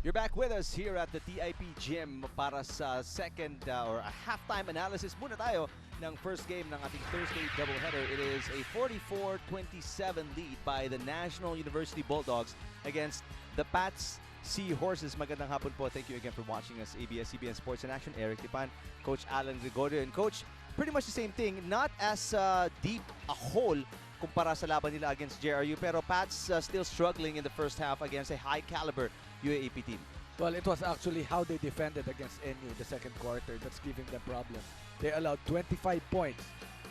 You're back with us here at the TIP Gym para sa second or a halftime analysis muna tayo ng first game ng ating Thursday doubleheader. It is a 44-27 lead by the National University Bulldogs against the PATTS Seahorses. Magandang hapon po. Thank you again for watching us. ABS-CBN Sports in Action. Eric Tipan, Coach Alan Gregorio, and Coach, pretty much the same thing. Not as deep a hole kumpara sa laban nila against JRU, pero PATTS still struggling in the first half against a high-caliber UAAP team. Well, it was actually how they defended against NU the second quarter that's giving them problems. They allowed 25 points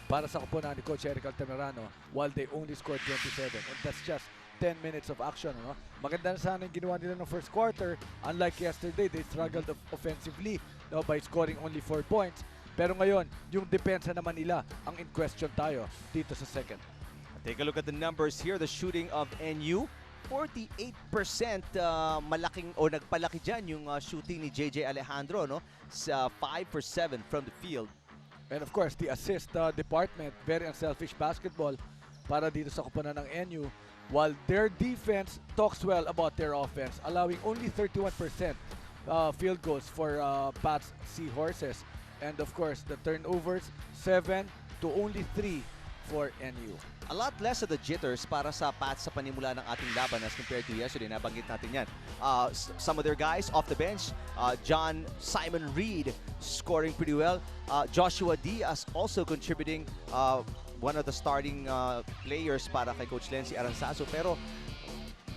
para sa koponan ni Coach Eric Altamirano while they only scored 27. And that's just 10 minutes of action. No? Maganda na sana yung ginawa nila ng first quarter. Unlike yesterday, they struggled offensively by scoring only 4 points. Pero ngayon, yung depensa naman nila ang in question tayo dito sa second. Take a look at the numbers here. The shooting of NU. 48% malaking o nagpalaki dyan yung shooting ni JJ Alejandro, no? Sa 5 for 7 from the field. And of course, the assist department, very unselfish basketball para dito sa koponan ng NU. While their defense talks well about their offense, allowing only 31% field goals for PATTS Seahorses. And of course, the turnovers, 7 to only 3 for NU. A lot less of the jitters para sa PATTS sa panimula ng ating laban as compared to yesterday. Nabanggit natin yan. Some of their guys off the bench, John Simon Reed scoring pretty well. Joshua Diaz also contributing, one of the starting players para kay Coach Lency Aranzazo. Pero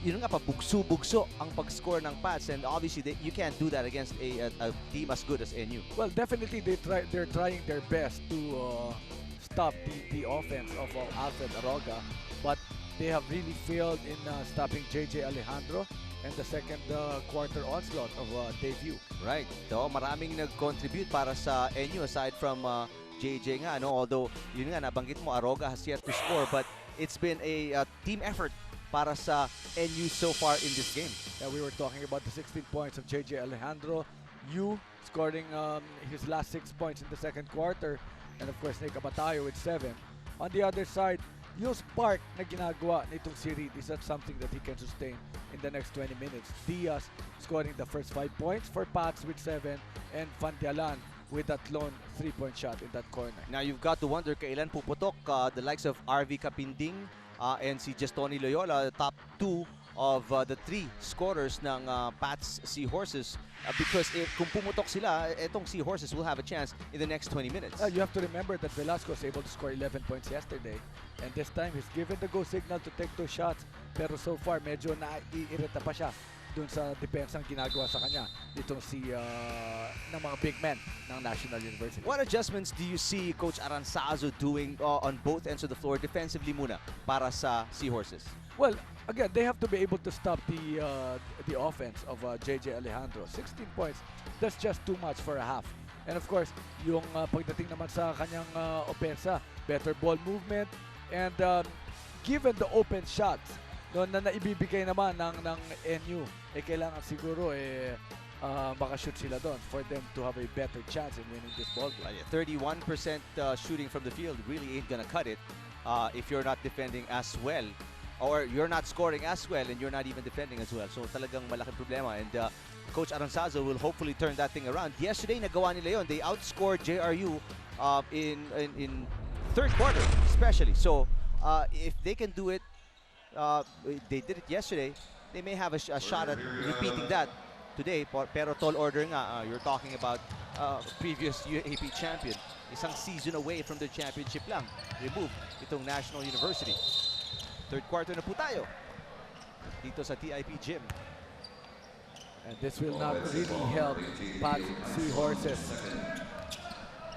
yun nga pa, bugso-bugso ang pag-score ng PATTS, and obviously you can't do that against a team as good as NU. Well, definitely they're trying their best to stop the offense of Alfred Aroga, but they have really failed in stopping JJ Alejandro and the second quarter onslaught of debut. Right. So, maraming nag-contribute para sa NU aside from JJ nga, no? Although, yun nga, nabanggit mo, Aroga has yet to score, but it's been a team effort para sa NU so far in this game. Yeah, we were talking about the 16 points of JJ Alejandro. You scoring his last 6 points in the second quarter. And of course, Nick Abatayo with 7. On the other side, yung spark na ginagawa nitong si Reed is that something that he can sustain in the next 20 minutes. Diaz scoring the first 5 points for PATTS with 7, and Fandialan with that lone 3-point shot in that corner. Now you've got to wonder kailan puputok the likes of RV Kapinding and si Justoni Loyola, the top 2 of the 3 scorers ng PATTS Seahorses, because if kung pumutok sila, etong Seahorses will have a chance in the next 20 minutes. You have to remember that Velasco was able to score 11 points yesterday, and this time he's given the go signal to take those shots, pero so far medyo naiirita pa siya dun sa depensang ginagawa sa kanya nitong ng mga big men ng National University. What adjustments do you see Coach Aranzazo doing on both ends of the floor defensively muna para sa Seahorses? Well, again, they have to be able to stop the offense of JJ Alejandro. 16 points, that's just too much for a half. And of course, yung pagdating naman sa kanyang opensa, better ball movement, and given the open shots na naibibigay naman ng NU, kailangan siguro makashoot sila doon for them to have a better chance in winning this ball game. 31% shooting from the field really ain't gonna cut it if you're not defending as well, or you're not scoring as well and you're not even defending as well. So talagang malaking problema, and Coach Aranzazo will hopefully turn that thing around. Yesterday nagawa nila yon. They outscored JRU in third quarter especially. So if they can do it, they did it yesterday, they may have a shot at repeating that today. Pero tall order nga, you're talking about previous UAP champion. Isang season away from the championship lang. Remove itong National University. Third quarter na po tayo dito sa TIP Gym. And this will not really help PATTS Seahorses.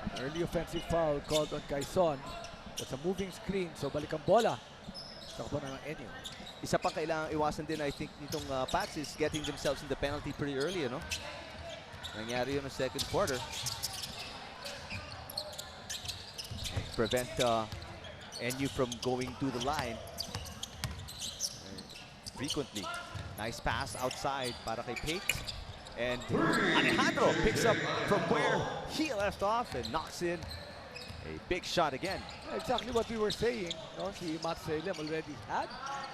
An early offensive foul called on Quezon. That's a moving screen, so balik ang bola sa koponan ng NU. Isa pang kailangang iwasan din, I think, nitong PATTS is getting themselves in the penalty pretty early, no? Nangyari yun ng second quarter. Prevent NU from going to the line frequently. Nice pass outside para kay Pate. And Alejandro picks up from where he left off and knocks in a big shot again. Exactly what we were saying. No? Si Matt Salem already had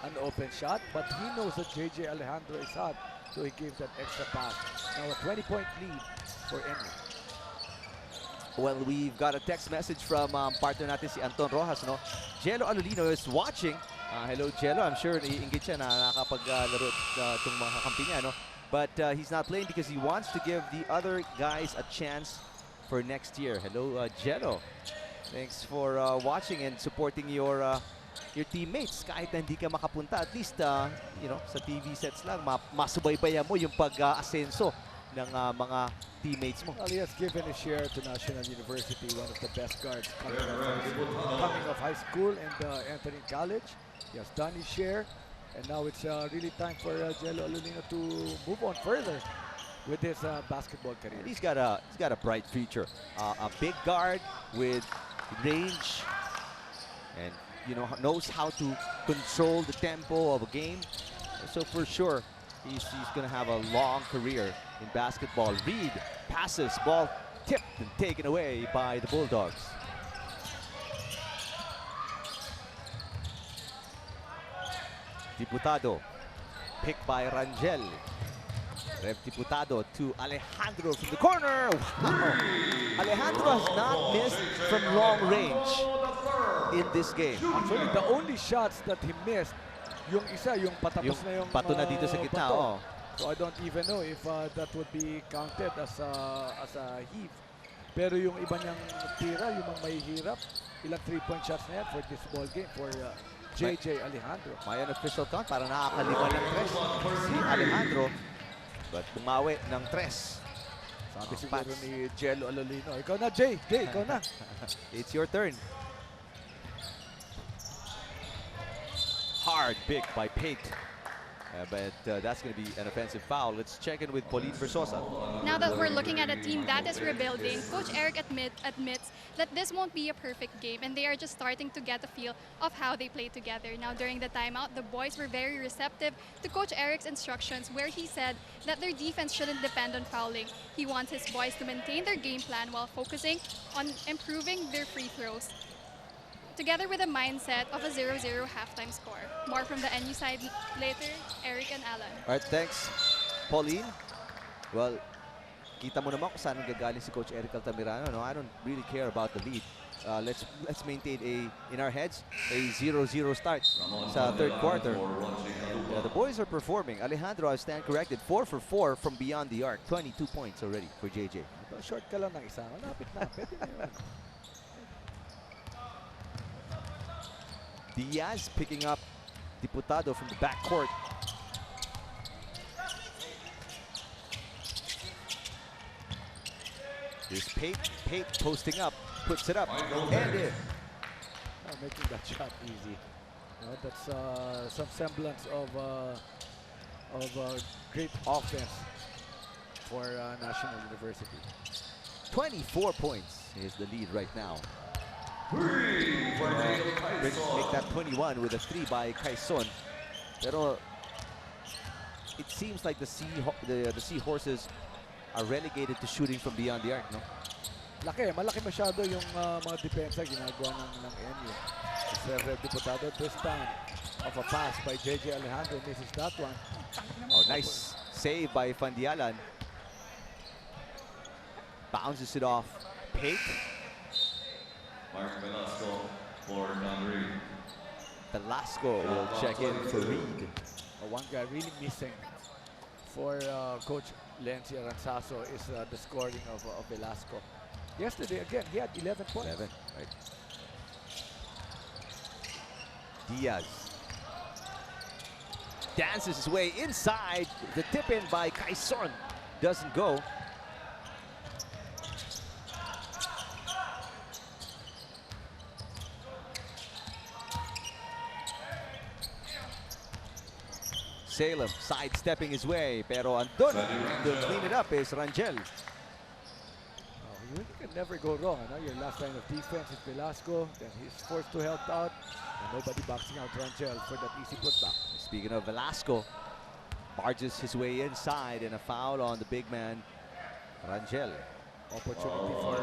an open shot, but he knows that JJ Alejandro is hot. So he gives that extra pass. Now a 20-point lead for NU. Well, we've got a text message from partner natin si Anton Rojas, no? Jello Alolino is watching. Hello, Jello. I'm sure naiingit siya na nakapaglaro itong mga kakampi niya, no? But he's not playing because he wants to give the other guys a chance for next year. Hello, Jello. Thanks for watching and supporting your teammates. Kahit na hindi ka makapunta, at least, you know, sa TV sets lang, masubaybayan mo yung pag-asenso ng mga teammates mo. Well, he has given a share to National University, one of the best guards coming of high school and entering college. He has done his share, and now it's really time for Jello Alolino to move on further with his basketball career. And he's got a bright future. A big guard with range, and you know, knows how to control the tempo of a game. So for sure, he's gonna have a long career in basketball. Reed passes, ball tipped and taken away by the Bulldogs. Diputado, picked by Rangel. Rev Diputado to Alejandro from the corner. Wow! Alejandro has not missed from long range in this game. Actually, the only shots that he missed, yung isa, yung patapos na yung pato na dito sa gitna. bato. Oh. So I don't even know if that would be counted as a heave. Pero yung iba niyang tira, yung mga mahihirap, ilang 3-point shots na yan for this ball game for JJ Alejandro. May unofficial count, para nakakalima ng tres si Alejandro. But bumawi ng tres. Sabi siguro ni Jello Alolino, ikaw na Jay, ikaw na. It's your turn. Hard pick by Pate. But that's going to be an offensive foul. Let's check in with Pauline Versosa. Now that we're looking at a team that is rebuilding, Coach Eric admits that this won't be a perfect game, and they are just starting to get a feel of how they play together. Now, during the timeout, the boys were very receptive to Coach Eric's instructions, where he said that their defense shouldn't depend on fouling. He wants his boys to maintain their game plan while focusing on improving their free throws, together with a mindset of a 0-0 halftime score. More from the NU side later, Eric and Alan. All right, thanks, Pauline. Well, kita mo naman kung saan gagaling si Coach Eric Altamirano. No, I don't really care about the lead. Let's maintain in our heads a 0-0 start sa third quarter. And, the boys are performing. Alejandro, I stand corrected, 4 for 4 from beyond the arc. 22 points already for JJ. Short ka lang ng isa. Malapit na. Pwede na yun. Diaz picking up Diputado from the backcourt. Here's Pate. Pate posting up, puts it up, and in. Making that shot easy. You know, that's some semblance of great offense for National University. 24 points is the lead right now. Make that 21 with a 3 by Quezon. Pero it seems like the Seahorses are relegated to shooting from beyond the arc, no? Malaki masyado yung mga depensa ginagawa ng NU. It's Rev Diputado this time of a pass by JJ Alejandro, misses that one. Oh, nice save by Fandialan. Bounces it off. Pate. Velasco will check in for Reed. One guy really missing for Coach Lenzi Aranzazo is the scoring of Velasco. Yesterday, again, he had 11 points. 11, right. Diaz dances his way inside. The tip in by Quezon doesn't go. Salem sidestepping his way, pero andun to clean it up is Rangel. You really can never go wrong. Your last line of defense is Velasco, then he's forced to help out, and nobody boxing out Rangel for that easy putback. Speaking of Velasco, barges his way inside, and a foul on the big man, Rangel. Opportunity for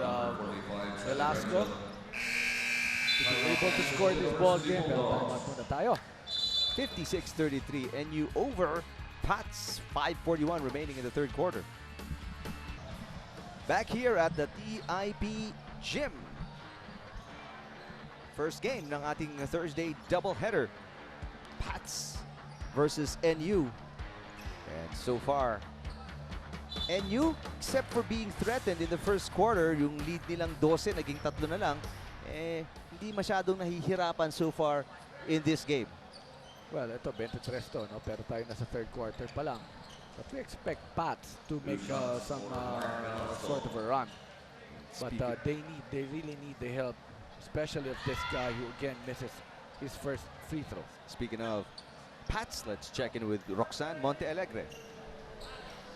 Velasco to be able to score this ball game. Pero timeout muna tayo. 56-33, NU over PATTS, 5:41 remaining in the third quarter. Back here at the TIP Gym. First game ng ating Thursday doubleheader. PATTS versus NU. And so far, NU, except for being threatened in the first quarter, yung lead nilang 12, naging 3 na lang, hindi masyadong nahihirapan so far in this game. Well, ito, 23 to, no? Pero tayo nasa third quarter pa lang. But we expect PATTS to make some sort of a run. But they really need the help, especially of this guy who again misses his first free throw. Speaking of PATTS, let's check in with Roxanne Montealegre.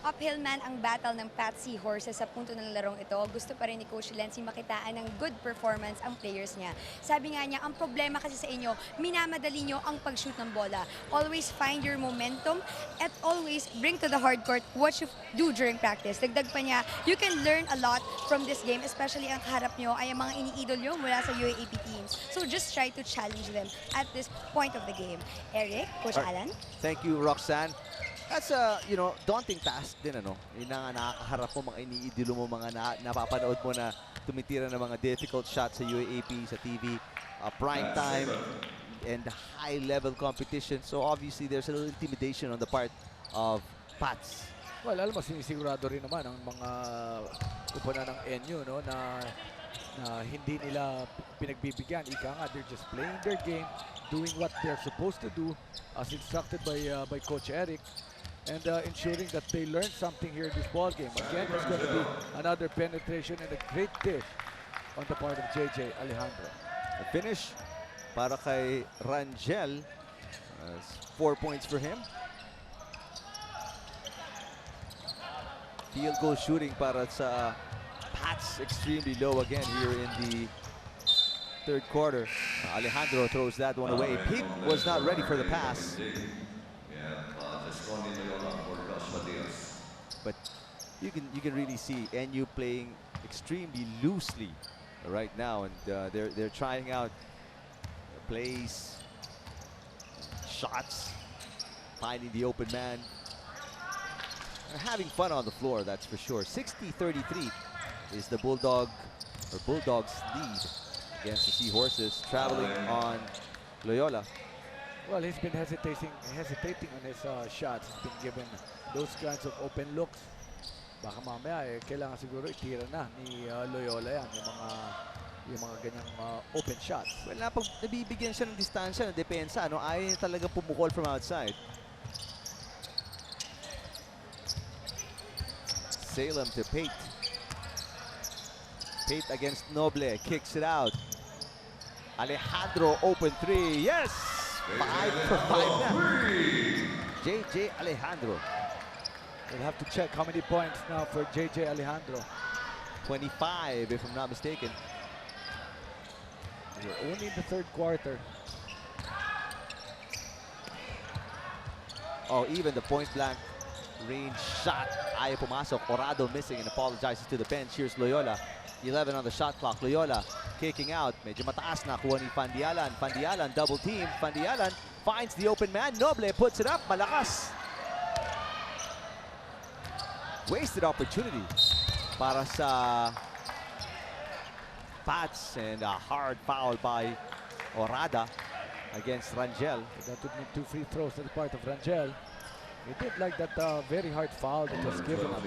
Uphill man ang battle ng PATTS Seahorses sa punto ng larong ito. Gusto pa rin ni Coach Lenzy makitaan ng good performance ang players niya. Sabi nga niya, ang problema kasi sa inyo, minamadali nyo ang pag-shoot ng bola. Always find your momentum at always bring to the hard court what you do during practice. Dagdag pa niya, you can learn a lot from this game, especially ang kaharap nyo ay ang mga iniidol nyo mula sa UAAP teams. So just try to challenge them at this point of the game. Eric, Coach Alan? Thank you, Roxanne. That's a, daunting task din, ano? Yung nakakaharap mo, mga iniidolo mo, mga napapanood mo na tumitira ng mga difficult shots sa UAAP, sa TV, prime time, and high-level competition. So obviously, there's a little intimidation on the part of PATTS. Well, alam mo, sinisigurado rin naman ang mga kupunan ng NU, no, na hindi nila pinagbibigyan. Ika nga, they're just playing their game, doing what they're supposed to do as instructed by Coach Eric. And ensuring that they learn something here in this ball game. Again, it's going to be another penetration and a great dish on the part of JJ Alejandro. The finish para kay Rangel. 4 points for him. Field goal shooting para sa PATTS extremely low again here in the third quarter. Alejandro throws that one away. Pete was not ready for the pass. But you can really see NU playing extremely loosely right now, and they're trying out plays, shots, finding the open man. They're having fun on the floor, that's for sure. 60-33 is the Bulldogs lead against the Seahorses, traveling on Loyola. Well, he's been hesitating on his shots. He's been given those kinds of open looks. Baka mamaya kailangan siguro itira na ni Loyola yan, yung mga ganyang open shots. Well, nabibigyan siya ng distansya, ng depensa, no? Ayaw niya talaga pumukol from outside. Salem to Pate. Pate against Noble, kicks it out. Alejandro open three, yes! 5 for 5 na. JJ Alejandro. We'll have to check how many points now for JJ Alejandro. 25, if I'm not mistaken. We're only in the third quarter. Oh, even the point blank range shot. Ayaw pumasok. Orado missing and apologizes to the bench. Here's Loyola. 11 on the shot clock. Loyola kicking out. Medyo mataas na kuha ni Pandialan. Pandialan double team. Pandialan finds the open man. Noble puts it up. Malakas. Wasted opportunity para sa PATTS, and a hard foul by Orada against Rangel. That would mean 2 free throws on the part of Rangel. He did like that very hard foul that was given up.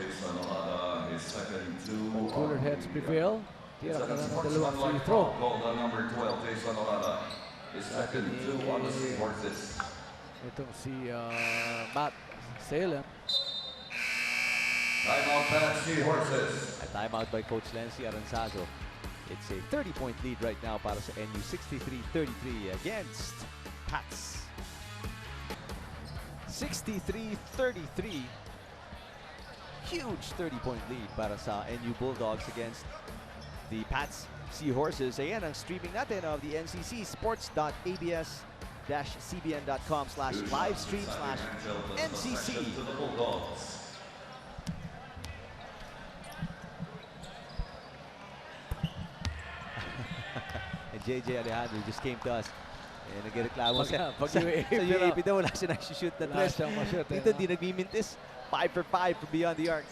Cooler heads prevail. Tira ka na ng dalawang free throw. Itong si Matt Salem. Timeout, PATTS Seahorses. A timeout by Coach Lenzy Aranzazo. It's a 30-point lead right now para sa NU, 63-33 against PATTS. 63-33. Huge 30-point lead para sa NU Bulldogs against the PATTS Seahorses. Ayan ang streaming natin of the NCC, sports.abs-cbn.com/livestream/NCC. And JJ Alejandro just came to us Eh, nagreklamo siya. Pag Sa UAP, UAP daw, wala siya nag-shoot na wala tres. siyang ma-shoot, eh, Dito, no? di nagmimintis. 5 for 5 from beyond the arc.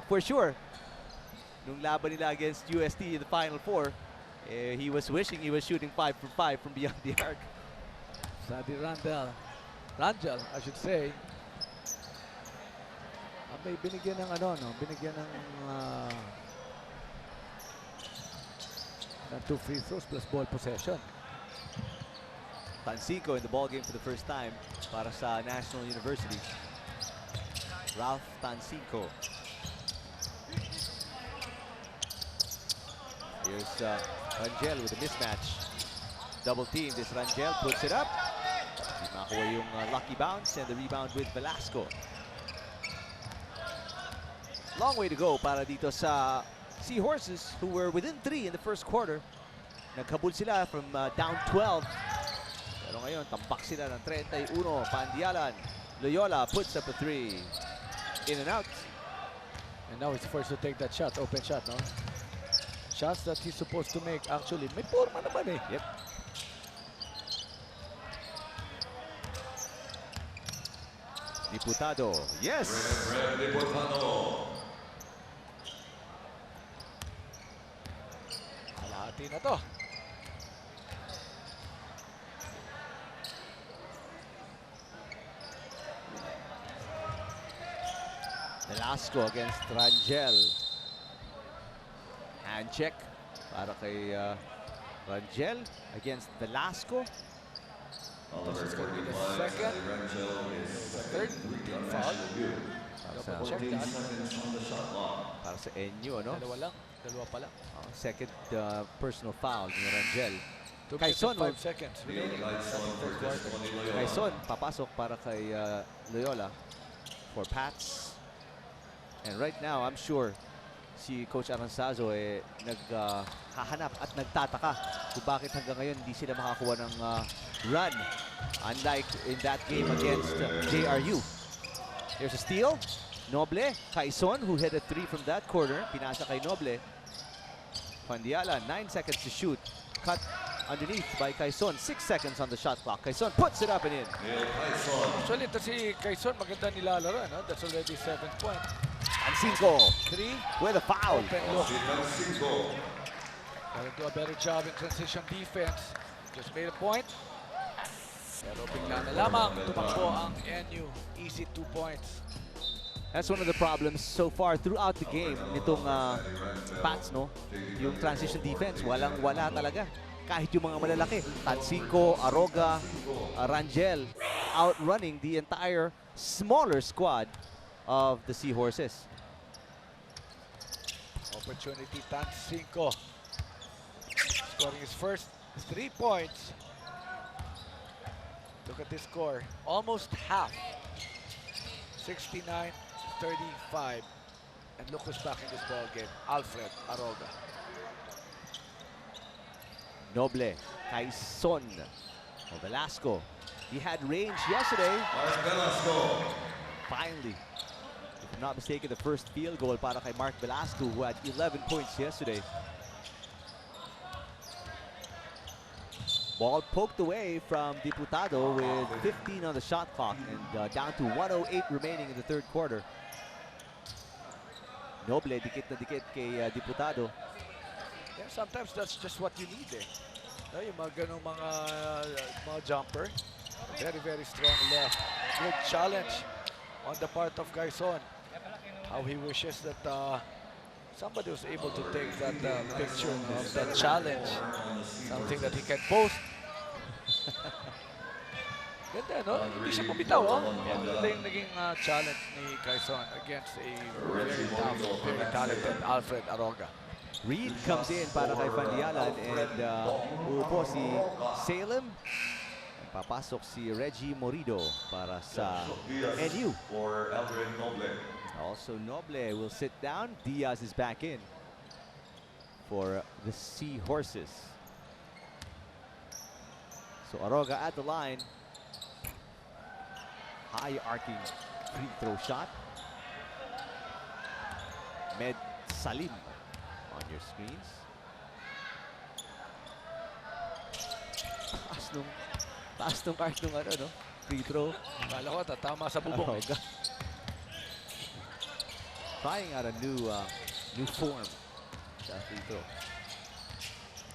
For sure, nung laban nila against UST in the Final Four, he was wishing he was shooting 5 for 5 from beyond the arc. Sadi Rangel, I should say. May binigyan ng binigyan ng 2 free throws plus ball possession. Tansico in the ball game for the first time para sa National University. Ralph Tansico. Here's Rangel with a mismatch. Double team. This Rangel puts it up. Hindi makakuha yung lucky bounce and the rebound with Velasco. Long way to go para dito sa Seahorses, who were within 3 in the first quarter. Naghabol sila from down 12. Pero ngayon, tampak sila ng 31. Pandialan. Loyola puts up a 3. In and out. And now he's forced to take that shot, open shot, no? Shots that he's supposed to make. Actually, may forma naman eh. Yep. Diputado. Yes! Kalahati na to. Velasco against Rangel. Hand check para kay Rangel against Velasco. This is going to be the second, third team foul. Double check that. Para sa NU, ano? Dalawa pa lang. Second personal foul ni Rangel. 2 Quezon, minutes and 5 seconds remaining in the third quarter. Quezon, papasok para kay Loyola for PATTS. And right now, I'm sure si Coach Aranzazo naghahanap at nagtataka kung bakit hanggang ngayon hindi sila makakuha ng run. Unlike in that game against JRU. There's a steal. Noble, Quezon, who hit a 3 from that corner. Pinasa kay Noble. Pandiala, 9 seconds to shoot. Cut underneath by Quezon. 6 seconds on the shot clock. Quezon puts it up and in. Actually, ito si Quezon, maganda nilalaro, no? That's already 7th point. And 5 3 with a foul. open look. Gotta do a better job in transition defense. Just made a point. Pero bigla na lamang tumakbo ang NU. Easy 2 points. That's one of the problems so far throughout the game nitong PATTS, no? Yung transition defense, walang-wala talaga. Kahit yung mga malalaki, Tansico, Aroga, Rangel, outrunning the entire smaller squad of the Seahorses. Opportunity, Tansico. Scoring his first 3 points. Look at this score. Almost half. 69-35. And look who's back in this ball game. Alfred Aroga. Noble, Quezon, Velasco. He had range yesterday. Finally, if I'm not mistaken, the first field goal para kay Mark Velasco, who had 11 points yesterday. Ball poked away from Diputado with 15 on the shot clock and down to 108 remaining in the third quarter. Noble, dikit na dikit kay Diputado. Yeah, sometimes that's just what you need eh. No, yung mga ganong mga jumper. Very, very strong left. Good challenge on the part of Quezon. How he wishes that somebody was able to take that picture of that challenge. Something that he can post. Ganda, no? Hindi siya pumitaw, oh. Ganda yung naging challenge ni Quezon against a very tough, very talented Alfred Aroga. Reed comes in para kay Pandialan and uupo si Salem. Papasok si Reggie Morido para sa NU. Also Noble will sit down. Diaz is back in for the Seahorses. So Aroga at the line. High arcing free throw shot. Med Salim on your screens. taas nung arc nung ano, no? Free throw. Kala ko, tatama sa bubong. Oh, God. Trying out a new form sa free throw.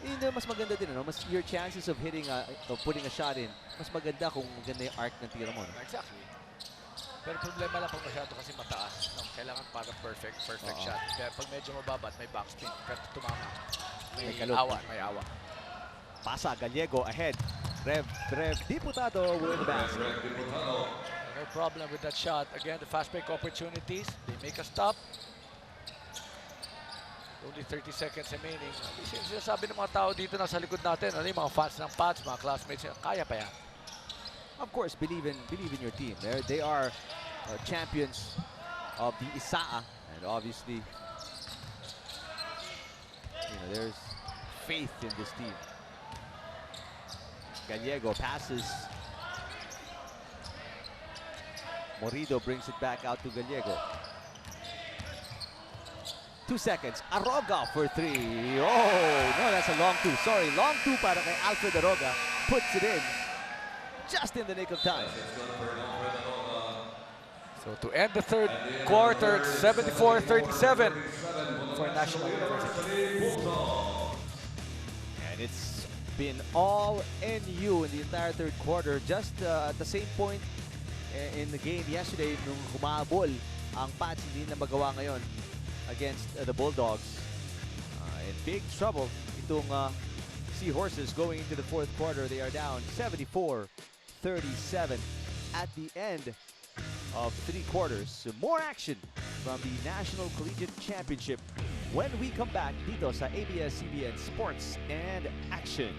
Yun na mas maganda din, ano? Mas your chances of hitting of putting a shot in, mas maganda kung maganda yung arc ng tira mo, no? Exactly. Pero problema lang pag masyado kasi mataas. No? Kailangan para perfect shot. Kaya pag medyo mababa at may backspin, kaya tumama. May awa. Pasa, Gallego ahead. Rev Diputado with the basket. No problem with that shot. Again, the fast break opportunities. They make a stop. Only 30 seconds remaining. Sinasabi ng mga tao dito na sa likod natin, ano yung mga fans ng PATTS, mga classmates, kaya pa yan. Of course, believe in your team. They are champions of the Isaa, and obviously, there's faith in this team. Gallego passes. Morido brings it back out to Gallego. 2 seconds. Aroga for 3. Oh, no, that's a long 2. Sorry, long 2 para kay Alfred Aroga. Puts it in just in the nick of time. So to end the third quarter, 74-37 for National University. And it's been all NU in the entire third quarter. Just at the same point in the game yesterday, nung humabol ang PATTS, hindi na magawa ngayon against the Bulldogs. In big trouble itong Seahorses going into the fourth quarter. They are down 74-37 at the end of 3 quarters. So more action from the National Collegiate Championship when we come back dito sa ABS-CBN Sports and Action.